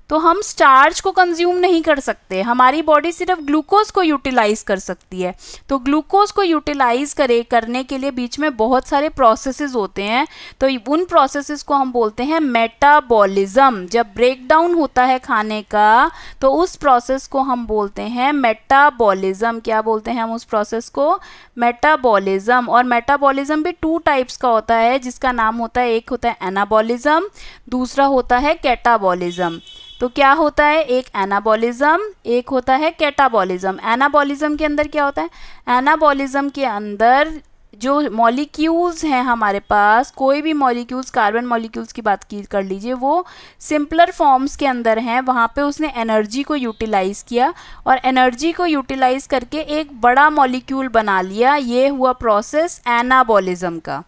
Speaker 1: तो हम स्टार्च को कंज्यूम नहीं कर सकते, हमारी बॉडी सिर्फ ग्लूकोज को यूटिलाइज कर सकती है। तो ग्लूकोज को यूटिलाइज करने के लिए बीच में बहुत सारे प्रोसेसेस होते हैं, तो उन प्रोसेसेस को हम बोलते हैं मेटाबॉलिज्म। जब ब्रेक डाउन होता है खाने का तो उस प्रोसेस को हम बोलते हैं मेटाबॉलिज्म। क्या बोलते हैं हम उस प्रोसेस को? मेटाबॉलिज्म। और मेटाबॉलिज्म भी 2 टाइप्स का होता है, जिसका नाम होता है, एक होता है एनाबॉलिज्म, दूसरा होता है कैटाबॉलिज्म। तो क्या होता है? एक एनाबॉलिज्म, एक होता है कैटाबॉलिज्म। एनाबॉलिज्म के अंदर क्या होता है? एनाबॉलिज्म के अंदर जो मॉलिक्यूल्स हैं हमारे पास, कोई भी मॉलिक्यूल्स, कार्बन मॉलिक्यूल्स की बात की कर लीजिए, वो सिंपलर फॉर्म्स के अंदर हैं, वहाँ पे उसने एनर्जी को यूटिलाइज़ किया और एनर्जी को यूटिलाइज़ करके एक बड़ा मॉलिक्यूल बना लिया। ये हुआ प्रोसेस एनाबॉलिज्म का।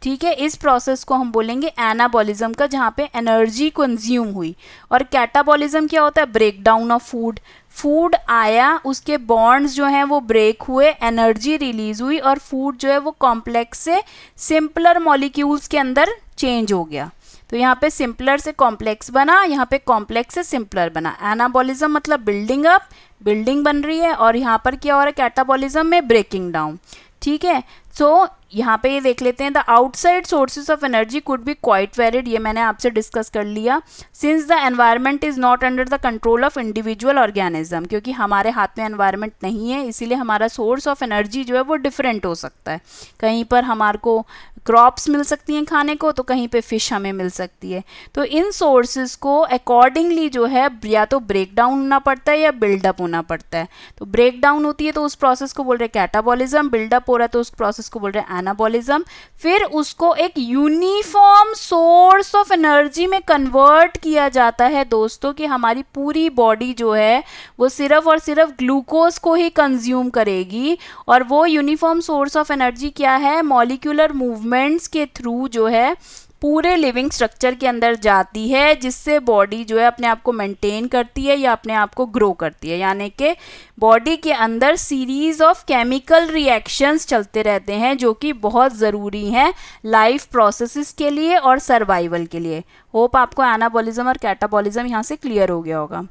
Speaker 1: ठीक है, इस प्रोसेस को हम बोलेंगे एनाबॉलिज्म का, जहाँ पे एनर्जी कंज्यूम हुई। और कैटाबॉलिज्म क्या होता है? Break down of food. Food आया, उसके बॉन्ड्स जो हैं वो ब्रेक हुए, एनर्जी रिलीज हुई और फूड जो है वो कॉम्प्लेक्स से सिंपलर मॉलिक्यूल्स के अंदर चेंज हो गया। तो यहाँ पे सिंपलर से कॉम्प्लेक्स बना, यहाँ पे कॉम्प्लेक्स से सिंपलर बना। एनाबॉलिज्म मतलब बिल्डिंग अप, बिल्डिंग बन रही है, और यहाँ पर क्या हो रहा है? कैटाबॉलिज्म में ब्रेकिंग डाउन। ठीक है, सो यहाँ पे ये देख लेते हैं, the outside sources of energy could be quite varied. ये मैंने आपसे डिस्कस कर लिया। Since the environment is not under the control of individual organism, क्योंकि हमारे हाथ में एनवायरनमेंट नहीं है, इसीलिए हमारा सोर्स ऑफ एनर्जी जो है वो डिफरेंट हो सकता है। कहीं पर हमारे को क्रॉप्स मिल सकती हैं खाने को, तो कहीं पे फिश हमें मिल सकती है। तो इन सोर्सेज को अकॉर्डिंगली जो है या तो ब्रेक डाउन होना पड़ता है या बिल्डअप होना पड़ता है। तो ब्रेक डाउन होती है तो उस प्रोसेस को बोल रहे हैं कैटाबॉलिज्म, बिल्डअप हो रहा है तो उस प्रोसेस को बोल रहे हैं एनाबॉलिज्म। फिर उसको एक यूनिफॉर्म सोर्स ऑफ एनर्जी में कन्वर्ट किया जाता है दोस्तों, कि हमारी पूरी बॉडी जो है वो सिर्फ और सिर्फ ग्लूकोज को ही कंज्यूम करेगी। और वो यूनिफॉर्म सोर्स ऑफ एनर्जी क्या है? मॉलिक्यूलर मूवमेंट्स के थ्रू जो है पूरे लिविंग स्ट्रक्चर के अंदर जाती है, जिससे बॉडी जो है अपने आप को मेंटेन करती है या अपने आप को ग्रो करती है। यानी कि बॉडी के अंदर सीरीज ऑफ केमिकल रिएक्शंस चलते रहते हैं, जो कि बहुत ज़रूरी हैं लाइफ प्रोसेसेस के लिए और सर्वाइवल के लिए। होप आपको एनाबॉलिज्म और कैटाबॉलिज्म यहाँ से क्लियर हो गया होगा।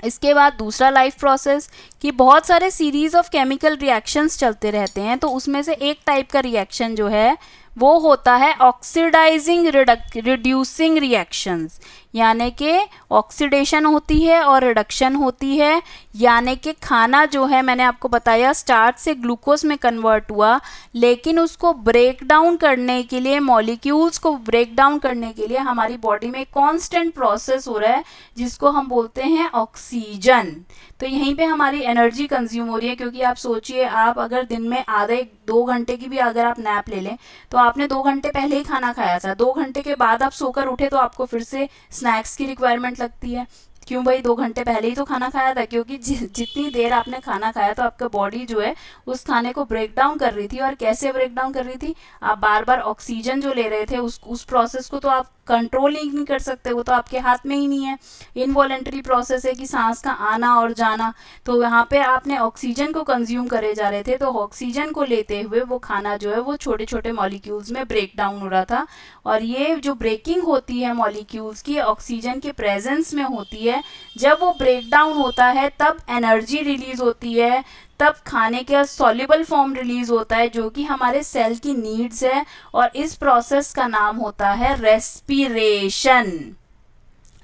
Speaker 1: इसके बाद दूसरा लाइफ प्रोसेस कि बहुत सारे सीरीज ऑफ केमिकल रिएक्शंस चलते रहते हैं, तो उसमें से एक टाइप का रिएक्शन जो है वो होता है ऑक्सीडाइजिंग रिड्यूसिंग रिएक्शंस। यानी कि ऑक्सीडेशन होती है और रिडक्शन होती है। यानी कि खाना जो है, मैंने आपको बताया स्टार्च से ग्लूकोज में कन्वर्ट हुआ, लेकिन उसको ब्रेक डाउन करने के लिए, मॉलिक्यूल्स को ब्रेक डाउन करने के लिए हमारी बॉडी में कांस्टेंट प्रोसेस हो रहा है, जिसको हम बोलते हैं ऑक्सीजन। तो यहीं पे हमारी एनर्जी कंज्यूम हो रही है, क्योंकि आप सोचिए, आप अगर दिन में आधे 2 घंटे की भी अगर आप नैप ले लें, तो आपने 2 घंटे पहले ही खाना खाया था, 2 घंटे के बाद आप सोकर उठे तो आपको फिर से स्नैक्स की रिक्वायरमेंट लगती है। क्यों भाई? 2 घंटे पहले ही तो खाना खाया था, क्योंकि जितनी देर आपने खाना खाया तो आपका बॉडी जो है उस खाने को ब्रेक डाउन कर रही थी। और कैसे ब्रेक डाउन कर रही थी? आप बार बार ऑक्सीजन जो ले रहे थे, उस प्रोसेस को तो आप कंट्रोल ही नहीं कर सकते, वो तो आपके हाथ में ही नहीं है। इनवॉलेंटरी प्रोसेस है कि सांस का आना और जाना। तो यहाँ पे आपने ऑक्सीजन को कंज्यूम करे जा रहे थे, तो ऑक्सीजन को लेते हुए वो खाना जो है वो छोटे छोटे मॉलिक्यूल्स में ब्रेक डाउन हो रहा था। और ये जो ब्रेकिंग होती है मॉलिक्यूल्स की, ऑक्सीजन के प्रेजेंस में होती है। जब वो ब्रेक डाउन होता है तब एनर्जी रिलीज होती है, तब खाने का सॉल्युबल फॉर्म रिलीज होता है, जो कि हमारे सेल की नीड्स है। और इस प्रोसेस का नाम होता है रेस्पिरेशन।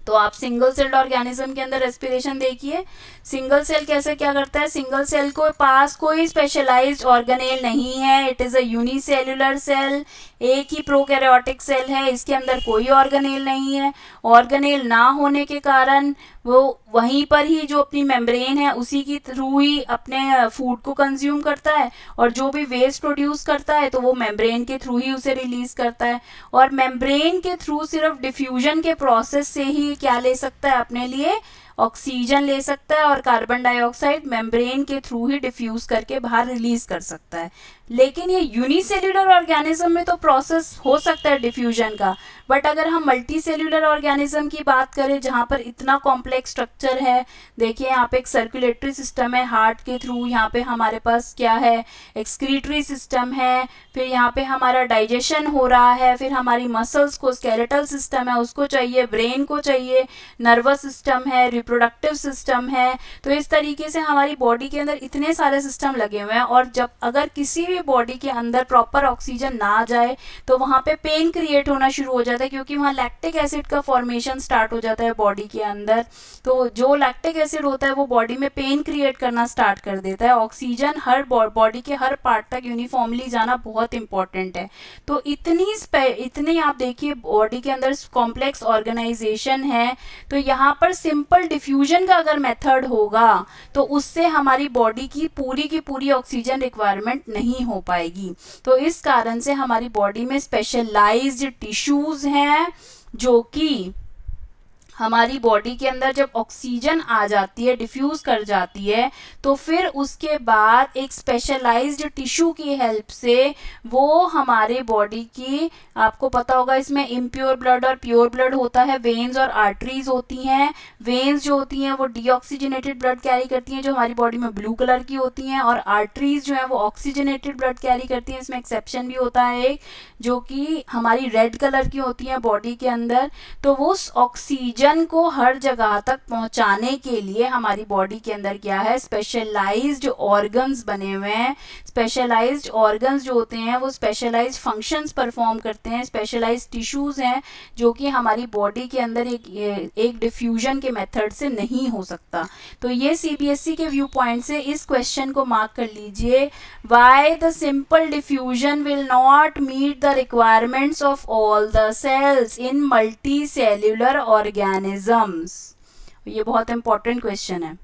Speaker 1: तो आप सिंगल सेल्ड ऑर्गेनिज्म के अंदर रेस्पिरेशन देखिए। सिंगल सेल कैसे क्या करता है? सिंगल सेल को पास कोई स्पेशलाइज्ड ऑर्गेनेल नहीं है, it is a unicellular cell, एक ही प्रोकैरियोटिक सेल है, इसके अंदर कोई ऑर्गेनेल नहीं है। ऑर्गेनेल ना होने के कारण वो वहीं पर ही जो अपनी मेम्ब्रेन है उसी के थ्रू ही अपने फूड को कंज्यूम करता है, और जो भी वेस्ट प्रोड्यूस करता है तो वो मेम्ब्रेन के थ्रू ही उसे रिलीज करता है। और मेम्ब्रेन के थ्रू सिर्फ डिफ्यूजन के प्रोसेस से ही क्या ले सकता है अपने लिए? ऑक्सीजन ले सकता है और कार्बन डाइऑक्साइड मेम्ब्रेन के थ्रू ही डिफ्यूज करके बाहर रिलीज कर सकता है। लेकिन ये यूनिसेल्यूलर ऑर्गेनिज्म में तो प्रोसेस हो सकता है डिफ्यूजन का, बट अगर हम मल्टी सेल्यूलर ऑर्गेनिज्म की बात करें जहाँ पर इतना कॉम्प्लेक्स स्ट्रक्चर है, देखिए यहाँ पे एक सर्कुलेटरी सिस्टम है हार्ट के थ्रू, यहाँ पे हमारे पास क्या है, एक्सक्रीटरी सिस्टम है, फिर यहाँ पे हमारा डाइजेशन हो रहा है, फिर हमारी मसल्स को स्केलेटल सिस्टम है उसको चाहिए, ब्रेन को चाहिए, नर्वस सिस्टम है, रिप्रोडक्टिव सिस्टम है। तो इस तरीके से हमारी बॉडी के अंदर इतने सारे सिस्टम लगे हुए हैं, और जब अगर किसी भी बॉडी के अंदर प्रॉपर ऑक्सीजन ना जाए तो वहाँ पे पेन क्रिएट होना शुरू हो जाता है, क्योंकि वहाँ लैक्टिक एसिड का फॉर्मेशन स्टार्ट हो जाता है बॉडी के अंदर। तो जो लैक्टिक एसिड होता है वो बॉडी में पेन क्रिएट करना स्टार्ट कर देता है। ऑक्सीजन हर बॉडी के हर पार्ट तक यूनिफॉर्मली जाना बहुत इंपॉर्टेंट है। तो इतनी आप देखिए बॉडी के अंदर कॉम्प्लेक्स ऑर्गेनाइजेशन है, तो यहाँ पर सिंपल डिफ्यूजन का अगर मेथड होगा तो उससे हमारी बॉडी की पूरी ऑक्सीजन रिक्वायरमेंट नहीं हो पाएगी। तो इस कारण से हमारी बॉडी में स्पेशलाइज्ड टिश्यूज हैं जो कि हमारी बॉडी के अंदर जब ऑक्सीजन आ जाती है, डिफ्यूज कर जाती है, तो फिर उसके बाद एक स्पेशलाइज्ड टिश्यू की हेल्प से वो हमारे बॉडी की, आपको पता होगा इसमें इम्प्योर ब्लड और प्योर ब्लड होता है, वेन्स और आर्टरीज होती हैं। वेन्स जो होती हैं वो डीऑक्सीजनेटेड ब्लड कैरी करती हैं जो हमारी बॉडी में ब्लू कलर की होती हैं, और आर्टरीज जो है वो ऑक्सीजनेटेड ब्लड कैरी करती हैं। इसमें एक्सेप्शन भी होता है एक, जो कि हमारी रेड कलर की होती हैं बॉडी के अंदर। तो वो ऑक्सीजन को हर जगह तक पहुंचाने के लिए हमारी बॉडी के अंदर क्या है, स्पेशलाइज्ड ऑर्गन्स बने हुए हैं। स्पेशलाइज्ड ऑर्गन्स जो होते हैं वो स्पेशलाइज्ड फंक्शंस परफॉर्म करते हैं, स्पेशलाइज्ड टिश्यूज हैं जो कि हमारी बॉडी के अंदर एक डिफ्यूजन के मेथड से नहीं हो सकता। तो ये सीबीएसई के व्यू पॉइंट से इस क्वेश्चन को मार्क कर लीजिए, why the simple diffusion will not meet the requirements of all the cells in multicellular organisms. ये बहुत इंपॉर्टेंट क्वेश्चन है।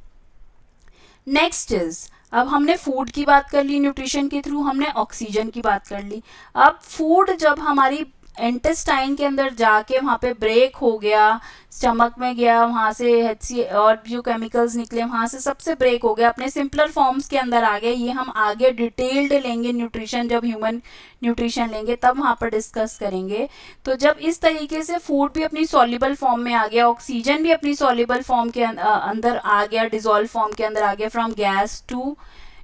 Speaker 1: नेक्स्ट इज, अब हमने फूड की बात कर ली, न्यूट्रिशन के थ्रू हमने ऑक्सीजन की बात कर ली। अब फूड जब हमारी इंटेस्टाइन के अंदर जाके वहाँ पे ब्रेक हो गया, स्टमक में गया, वहाँ से HC और जो केमिकल्स निकले वहाँ से सबसे ब्रेक हो गया, अपने सिंपलर फॉर्म्स के अंदर आ गए। ये हम आगे डिटेल्ड लेंगे न्यूट्रिशन, जब ह्यूमन न्यूट्रिशन लेंगे तब वहाँ पर डिस्कस करेंगे। तो जब इस तरीके से फूड भी अपनी सॉल्युबल फॉर्म में आ गया, ऑक्सीजन भी अपनी सॉल्युबल फॉर्म के अंदर आ गया, डिजोल्व फॉर्म के अंदर आ गया, from gas to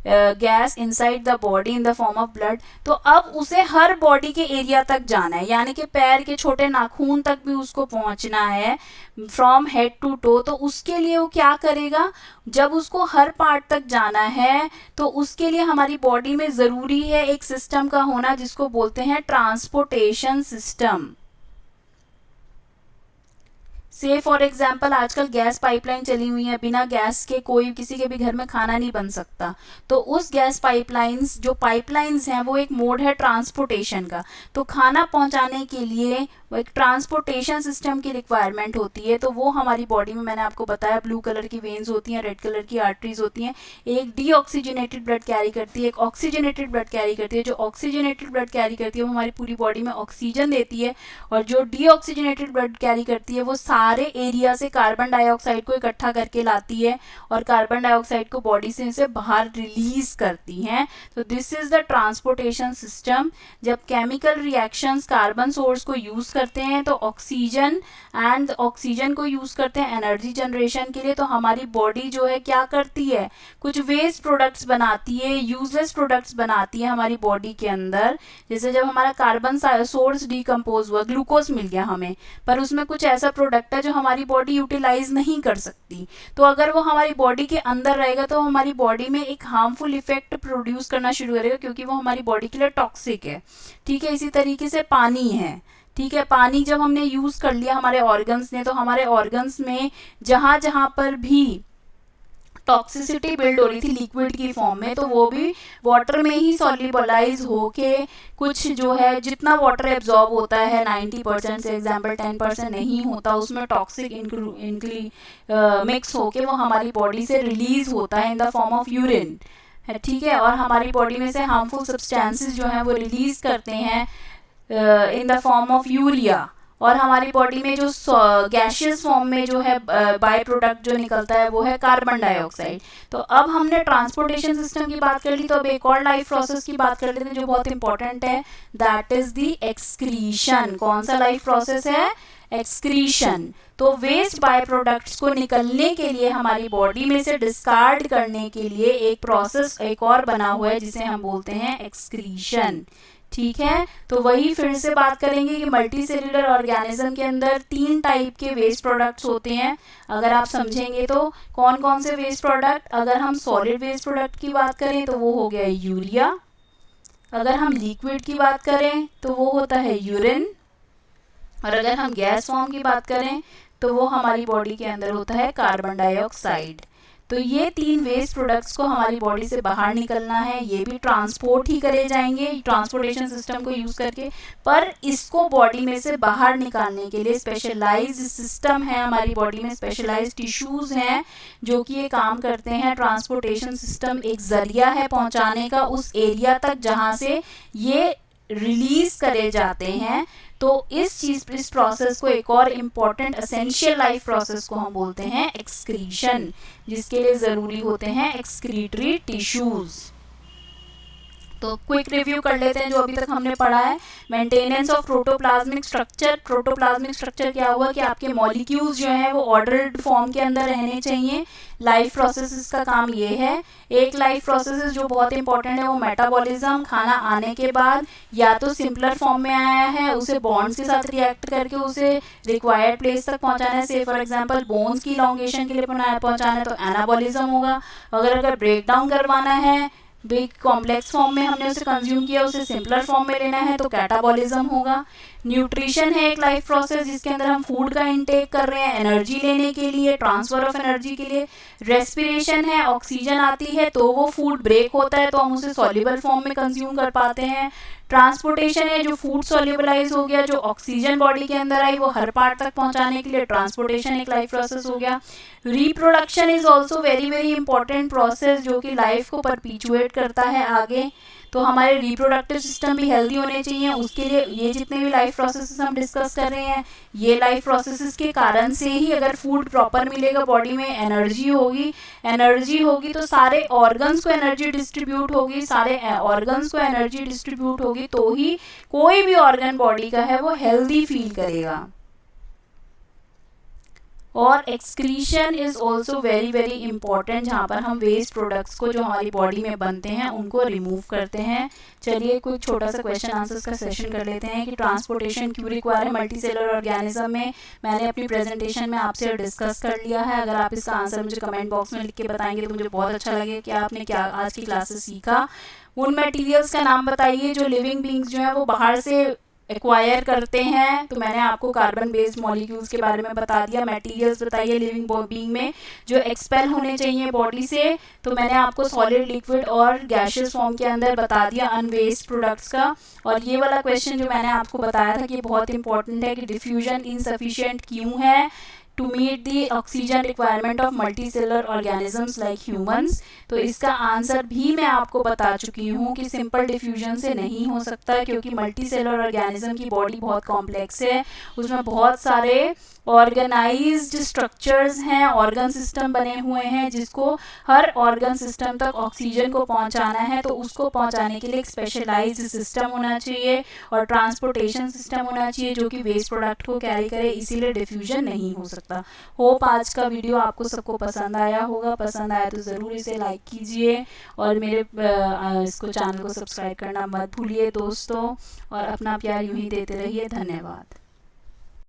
Speaker 1: gas inside the body in the form of blood, तो अब उसे हर बॉडी के एरिया तक जाना है, यानी कि पैर के छोटे नाखून तक भी उसको पहुंचना है, फ्रॉम हेड टू टो। तो उसके लिए वो क्या करेगा, जब उसको हर पार्ट तक जाना है तो उसके लिए हमारी बॉडी में ज़रूरी है एक सिस्टम का होना जिसको बोलते हैं ट्रांसपोर्टेशन सिस्टम। से फॉर एग्जाम्पल आजकल गैस पाइपलाइन चली हुई है, बिना गैस के कोई किसी के भी घर में खाना नहीं बन सकता। तो उस गैस पाइपलाइंस, जो पाइपलाइंस हैं वो एक मोड है ट्रांसपोर्टेशन का। तो खाना पहुंचाने के लिए वो एक ट्रांसपोर्टेशन सिस्टम की रिक्वायरमेंट होती है। तो वो हमारी बॉडी में, मैंने आपको बताया, ब्लू कलर की वेन्स होती हैं, रेड कलर की आर्टरीज होती हैं, एक डीऑक्सीजनेटेड ब्लड कैरी करती है, एक ऑक्सीजनेटेड ब्लड कैरी करती है। जो ऑक्सीजनेटेड ब्लड कैरी करती है वो हमारी पूरी बॉडी में ऑक्सीजन देती है, और जो डीऑक्सीजनेटेड ब्लड कैरी करती है वो सारे एरिया से कार्बन डाइऑक्साइड को इकट्ठा करके लाती है और कार्बन डाइऑक्साइड को बॉडी से इसे बाहर रिलीज करती हैं। तो this is the transportation system. जब केमिकल रिएक्शंस कार्बन सोर्स को यूज करते हैं तो ऑक्सीजन को यूज करते हैं एनर्जी जनरेशन के लिए, तो हमारी बॉडी जो है क्या करती है, कुछ वेस्ट प्रोडक्ट्स बनाती है, यूजलेस प्रोडक्ट्स बनाती है हमारी बॉडी के अंदर। जैसे जब हमारा कार्बन सोर्स डिकम्पोज हुआ, ग्लूकोज मिल गया हमें, पर उसमें कुछ ऐसा प्रोडक्ट है जो हमारी बॉडी यूटिलाइज नहीं कर सकती। तो अगर वो हमारी बॉडी के अंदर रहेगा तो हमारी बॉडी में एक हार्मफुल इफेक्ट प्रोड्यूस करना शुरू करेगा, क्योंकि वो हमारी बॉडी के लिए टॉक्सिक है। ठीक है, इसी तरीके से पानी है। ठीक है, पानी जब हमने यूज कर लिया हमारे ऑर्गन्स ने, तो हमारे ऑर्गन्स में जहां जहां पर भी टॉक्सिसिटी बिल्ड हो रही थी लिक्विड की फॉर्म में, तो वो भी वाटर में ही सॉल्युबलाइज होके कुछ जो है, जितना वाटर एब्जॉर्ब होता है 90% से एग्जाम्पल 10% नहीं होता, उसमें टॉक्सिक मिक्स होके वो हमारी बॉडी से रिलीज होता है इन द फॉर्म ऑफ यूरिन। ठीक है, और हमारी बॉडी में से हार्मफुल सब्सटेंसेस जो है वो रिलीज करते हैं इन द फॉर्म ऑफ यूरिया, और हमारी बॉडी में जो गैशियस फॉर्म में जो है बाय प्रोडक्ट जो निकलता है वो है कार्बन डाइऑक्साइड। तो अब हमने ट्रांसपोर्टेशन सिस्टम की बात कर ली, तो अब एक और लाइफ प्रोसेस की बात कर लेते हैं जो बहुत इंपॉर्टेंट है, दैट इज द एक्सक्रीशन। कौन सा लाइफ प्रोसेस है? एक्सक्रीशन। तो वेस्ट बाय प्रोडक्ट्स को निकलने के लिए, हमारी बॉडी में से डिस्कार्ड करने के लिए एक प्रोसेस एक और बना हुआ है जिसे हम बोलते हैं एक्सक्रीशन। ठीक है, तो वही फिर से बात करेंगे कि मल्टी सेल्यूलर ऑर्गेनिज्म के अंदर 3 टाइप के वेस्ट प्रोडक्ट्स होते हैं। अगर आप समझेंगे तो कौन कौन से वेस्ट प्रोडक्ट, अगर हम सॉलिड वेस्ट प्रोडक्ट की बात करें तो वो हो गया यूरिया, अगर हम लिक्विड की बात करें तो वो होता है यूरिन, और अगर हम गैस फॉर्म की बात करें तो वो हमारी बॉडी के अंदर होता है कार्बन डाइऑक्साइड। तो ये 3 वेस्ट प्रोडक्ट्स को हमारी बॉडी से बाहर निकलना है, ये भी ट्रांसपोर्ट ही करे जाएंगे ट्रांसपोर्टेशन सिस्टम को यूज़ करके। पर इसको बॉडी में से बाहर निकालने के लिए स्पेशलाइज्ड सिस्टम है हमारी बॉडी में, स्पेशलाइज्ड टिश्यूज़ हैं जो कि ये काम करते हैं। ट्रांसपोर्टेशन सिस्टम एक जरिया है पहुंचाने का उस एरिया तक जहाँ से ये रिलीज करे जाते हैं। तो इस प्रोसेस को, एक और इम्पॉर्टेंट एसेंशियल लाइफ प्रोसेस को हम बोलते हैं एक्सक्रीशन, जिसके लिए ज़रूरी होते हैं एक्सक्रीटरी टिश्यूज़। तो क्विक रिव्यू कर लेते हैं जो अभी तक हमने पढ़ा है। Maintenance of protoplasmic structure. Protoplasmic structure क्या हुआ कि आपके मॉलिक्यूल्स जो है वो ऑर्डर्ड फॉर्म के अंदर रहने चाहिए। लाइफ प्रोसेसेस का काम ये है। एक लाइफ प्रोसेस जो बहुत इंपॉर्टेंट है वो मेटाबॉलिज्म। खाना आने के बाद या तो सिंपलर फॉर्म में आया है, उसे बॉन्ड्स के साथ रिएक्ट करके उसे रिक्वायर्ड प्लेस तक पहुंचाना है। से फॉर एग्जांपल बोन्स की इलॉन्गेशन के लिए पहुंचाना है तो एनाबॉलिज्म होगा। अगर ब्रेक डाउन करवाना है, बिग कॉम्प्लेक्स फॉर्म में हमने उसे कंज्यूम किया, उसे सिंपलर फॉर्म में लेना है तो कैटाबॉलिज्म होगा। न्यूट्रिशन है एक लाइफ प्रोसेस जिसके अंदर हम फूड का इंटेक कर रहे हैं एनर्जी लेने के लिए, ट्रांसफर ऑफ एनर्जी के लिए। रेस्पिरेशन है, ऑक्सीजन आती है तो वो फूड ब्रेक होता है तो हम उसे सॉल्युबल फॉर्म में कंज्यूम कर पाते हैं। ट्रांसपोर्टेशन है, जो फूड सॉल्युबलाइज हो गया, जो ऑक्सीजन बॉडी के अंदर आई वो हर पार्ट तक पहुंचाने के लिए ट्रांसपोर्टेशन एक लाइफ प्रोसेस हो गया। Reproduction is also very very important process जो कि लाइफ को परपीचुएट करता है आगे। तो हमारे रिप्रोडक्टिव सिस्टम भी हेल्दी होने चाहिए, उसके लिए ये जितने भी लाइफ प्रोसेसेस हम डिस्कस कर रहे हैं, ये लाइफ प्रोसेसेस के कारण से ही अगर फूड प्रॉपर मिलेगा, बॉडी में एनर्जी होगी तो सारे ऑर्गन्स को एनर्जी डिस्ट्रीब्यूट होगी, सारे ऑर्गन्स को एनर्जी डिस्ट्रीब्यूट होगी तो ही कोई भी ऑर्गन बॉडी का है वो हेल्दी फील करेगा। और excretion is also very very important, जहाँ पर हम वेस्ट प्रोडक्ट्स को जो हमारी बॉडी में बनते हैं उनको रिमूव करते हैं। चलिए कोई छोटा सा क्वेश्चन आंसर्स का सेशन कर लेते हैं कि ट्रांसपोर्टेशन क्यों रिक्वायर है मल्टी सेलुलर ऑर्गेनिज्म में। मैंने अपनी प्रेजेंटेशन में आपसे डिस्कस कर लिया है। अगर आप इसका आंसर मुझे कमेंट बॉक्स में लिख के बताएंगे तो मुझे बहुत अच्छा लगेगा कि आपने क्या आज की क्लासेस सीखा। उन मटेरियल्स का नाम बताइए जो लिविंग बींग्स जो है वो बाहर से एक्वायर करते हैं। तो मैंने आपको कार्बन बेस्ड मॉलिक्यूल्स के बारे में बता दिया। मटेरियल्स बताइए लिविंग बीइंग में जो एक्सपेल होने चाहिए बॉडी से, तो मैंने आपको सॉलिड, लिक्विड और गैशियस फॉर्म के अंदर बता दिया अनवेस्ट प्रोडक्ट्स का। और ये वाला क्वेश्चन जो मैंने आपको बताया था कि बहुत इंपॉर्टेंट है कि डिफ्यूजन इनसफिशिएंट क्यों है to meet the oxygen requirement of multicellular organisms like humans. तो इसका आंसर भी मैं आपको बता चुकी हूँ कि सिंपल डिफ्यूजन से नहीं हो सकता, क्योंकि मल्टीसेलुलर ऑर्गेनिज्म की बॉडी बहुत कॉम्प्लेक्स है, उसमें बहुत सारे ऑर्गेनाइज्ड स्ट्रक्चर्स हैं, ऑर्गन सिस्टम बने हुए हैं, जिसको हर ऑर्गन सिस्टम तक ऑक्सीजन को पहुंचाना है। तो उसको पहुंचाने के लिए एक स्पेशलाइज्ड सिस्टम होना चाहिए और ट्रांसपोर्टेशन सिस्टम होना चाहिए जो कि वेस्ट प्रोडक्ट को कैरी करे, इसीलिए डिफ्यूजन नहीं हो सकता। होप आज का वीडियो आपको सबको पसंद आया होगा। पसंद आया तो ज़रूर इसे लाइक कीजिए और मेरे इसको चैनल को सब्सक्राइब करना मत भूलिए दोस्तों, और अपना प्यार यूं ही देते रहिए। धन्यवाद।